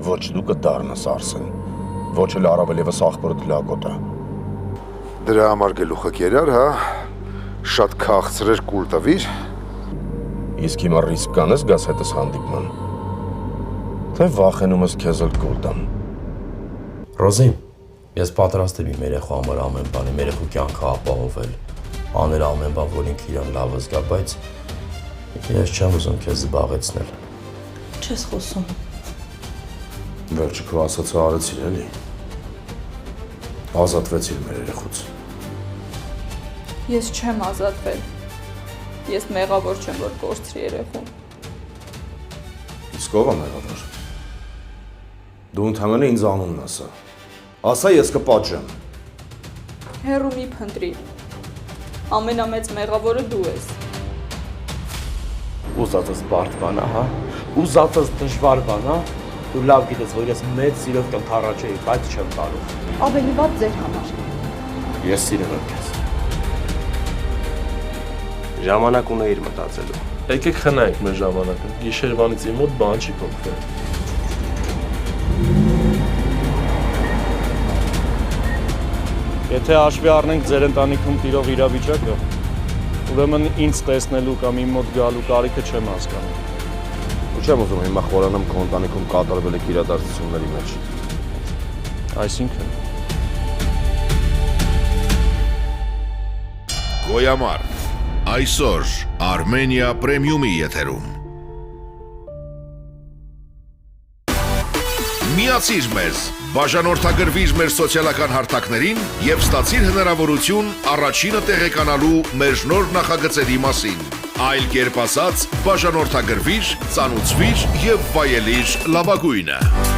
Ոչ դու կդառնաս Արսեն, ոչ էլ առավել ևս աղբորդ լակոտը։ Դրա համար գլուխը կերար, հա, շատ քաղցրեր կուլ տվիր։ Իսկ հիմա ռիսկ կանես գաս հետս հանդիպման, թե վախենում ես քեզ էլ կուլ տամ։ Ռոզի, ես պատրաստ եմ իմ երեխու համար ամեն բան, իմ երեխու կյանքը ապահովել, անել ամեն բան, որ ինքը իրան լավ զգա, բայց ես չեմ ուզում քեզ զբաղեցնել։ Չես խոսում։ Վերջը քո ասածը արեցիր էլի։ Ազատվեցիր մեր երեխուց։ Ես չեմ ազատվել։ Ես մեղավոր չեմ, որ կորցրի երեխուն։ Իսկ ով է մեղավոր։ Դու ընդհանրապես ինձ անունն ասա։ Ասա ես կպատժեմ։ Հերու մի փնտրի։ Ամենամեծ մեղավորը դու ես։ Ուզածս բարդ բան է, հա։ Ուզածս դժվար բան է։ Դու լավ գիտես, որ ես մեծ սիրով կընթառաջեի, բայց չեմ կարող։ Ավելի վատ ձեր համար։ Ես սիրում եմ քեզ։ Ժամանակ ունեիր մտածելու։ Եկեք խնայենք մեր ժամանակը։ Գիշերվանից իմ մոտ բան չի փոխվել։ Եթե հաշվի առնենք ձեր ընտանիքում տիրող իրավիճակը, ուրեմն ինձ տեսնելու կամ իմ մոտ գալու կարիքը չեմ հասկանում։ Ու չեմ ուզում հիմա խորանամ քո ընտանիքում կատարվել եք իրադարձությունների մեջ։ Այսինքն Գոյամար, այսօր Armenia Premium-ի եթերում։ Միացիր մեզ, բաժանորդագրվիր մեր սոցիալական հարթակներին և ստացիր հնարավորություն առաջինը տեղեկանալու մեր նոր նախագծերի մասին։ Այլ կերպ ասած, բաժանորդագրվիր, ծանուցվիր և վայելիր լավագույնը։